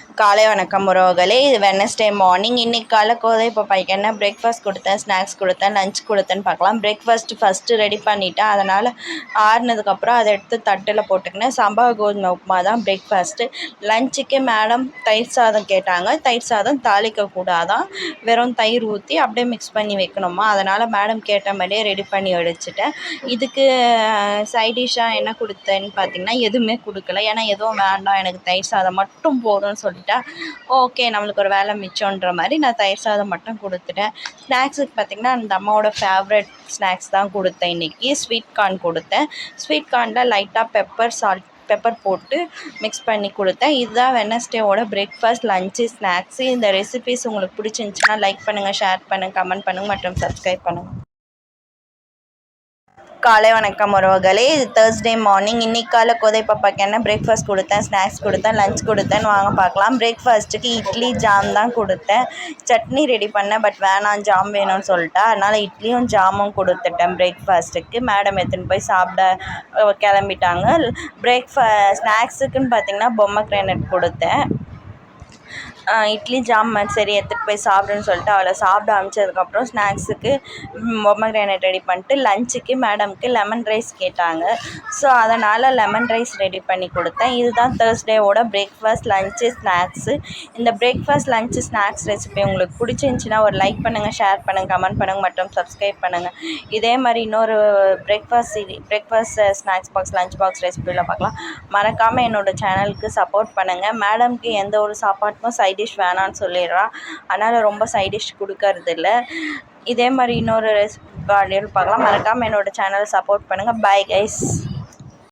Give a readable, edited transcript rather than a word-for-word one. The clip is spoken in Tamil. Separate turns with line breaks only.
காலை வணக்கம் உறவுகளே. இது வெட்னஸ்டே மார்னிங். இன்றைக்கி காலை கோதை பப்பாய்க்கு என்ன பிரேக்ஃபாஸ்ட் கொடுத்தேன், ஸ்நாக்ஸ் கொடுத்தேன், லஞ்ச் கொடுத்தேன்னு பார்க்கலாம். ஃபஸ்ட்டு ரெடி பண்ணிவிட்டேன். அதனால் ஆறுனதுக்கப்புறம் அதை எடுத்து தட்டில் போட்டுக்கினேன். சம்பா கோதுமை உப்புமா தான் பிரேக்ஃபாஸ்ட்டு. லஞ்சுக்கு மேடம் தயிர் சாதம் கேட்டாங்க. தயிர் சாதம் தாளிக்கக்கூடாதான், வெறும் தயிர் ஊற்றி அப்படியே மிக்ஸ் பண்ணி வைக்கணுமா. அதனால் மேடம் கேட்ட மாதிரியே ரெடி பண்ணி வச்சுட்டேன். இதுக்கு சைடிஷ்ஷாக என்ன கொடுத்தேன்னு பார்த்திங்கன்னா எதுவுமே கொடுக்கல. ஏன்னா எதுவும் வேண்டாம், எனக்கு தயிர் சாதம் மட்டும் போதும்னு சொல்லிட்டேன். ஓகே, நம்மளுக்கு ஒரு வேலை மிச்சம்ன்ற மாதிரி நான் தயிர் சாதம் மட்டும் கொடுத்துட்டேன். ஸ்நாக்ஸுக்கு பார்த்திங்கன்னா அந்த அம்மாவோட ஃபேவரட் ஸ்நாக்ஸ் தான் கொடுத்தேன். இன்றைக்கி ஸ்வீட் கார்ன் கொடுத்தேன். ஸ்வீட் கார்னில் லைட்டாக பெப்பர் போட்டு மிக்ஸ் பண்ணி கொடுத்தேன். இதுதான் வெட்னஸ்டேவோட பிரேக்ஃபாஸ்ட், லஞ்சு, ஸ்நாக்ஸு. இந்த ரெசிபீஸ் உங்களுக்கு பிடிச்சிருந்துச்சின்னா லைக் பண்ணுங்கள், ஷேர் பண்ணுங்கள், கமெண்ட் பண்ணுங்கள் மற்றும் சப்ஸ்கிரைப் பண்ணுங்கள். காலை வணக்கம் உறவுகளே. இது தேர்ஸ்டே மார்னிங். இன்றைக்கி காலை கோதை பாப்பாக்கு என்ன பிரேக்ஃபாஸ்ட் கொடுத்தேன், ஸ்நாக்ஸ் கொடுத்தேன், லஞ்ச் கொடுத்தேன் வாங்க பார்க்கலாம். பிரேக்ஃபாஸ்ட்டுக்கு இட்லி ஜாம் தான் கொடுத்தேன். சட்னி ரெடி பண்ணேன், பட் வேணாம் ஜாம் வேணும்னு சொல்லிட்டா. அதனால் இட்லியும் ஜாமும் கொடுத்துட்டேன் பிரேக்ஃபாஸ்ட்டுக்கு. மேடம் எடுத்துன்னு போய் சாப்பிட கிளம்பிட்டாங்க. ஸ்நாக்ஸுக்குன்னு பார்த்திங்கன்னா பொம்மை கிரானைட் கொடுத்தேன். இட்லி ஜாம் சரி எடுத்துகிட்டு போய் சாப்பிடுன்னு சொல்லிட்டு அவளை சாப்பிட அனுப்பிச்சதுக்கப்புறம் ஸ்நாக்ஸுக்கு பொம்மை கிரானைட் ரெடி பண்ணிட்டு, லஞ்சுக்கு மேடம்க்கு லெமன் ரைஸ் கேட்டாங்க. ஸோ அதனால் லெமன் ரைஸ் ரெடி பண்ணி கொடுத்தேன். இதுதான் தேர்ஸ்டேவோட பிரேக்ஃபாஸ்ட், லஞ்சு, ஸ்நாக்ஸு. இந்த பிரேக்ஃபாஸ்ட், லஞ்சு, ஸ்நாக்ஸ் ரெசிபி உங்களுக்கு பிடிச்சிருந்துச்சின்னா ஒரு லைக் பண்ணுங்கள், ஷேர் பண்ணுங்கள், கமெண்ட் பண்ணுங்கள் மற்றும் சப்ஸ்கிரைப் பண்ணுங்கள். இதே மாதிரி இன்னொரு breakfast snacks box, lunch box ரெசிபியில் பார்க்கலாம். மறக்காமல் என்னோடய சேனலுக்கு சப்போர்ட் பண்ணுங்கள். மேடம்க்கு எந்த ஒரு சாப்பாட்டுக்கும் சைடிஷ் வேணான்னு சொல்லிடுறா. அதனால் ரொம்ப சைடிஷ் கொடுக்கறதில்ல. இதே மாதிரி இன்னொரு ரெசிபி பார்க்கலாம். மறக்காமல் என்னோடய சேனலை சப்போர்ட் பண்ணுங்கள். Bye guys.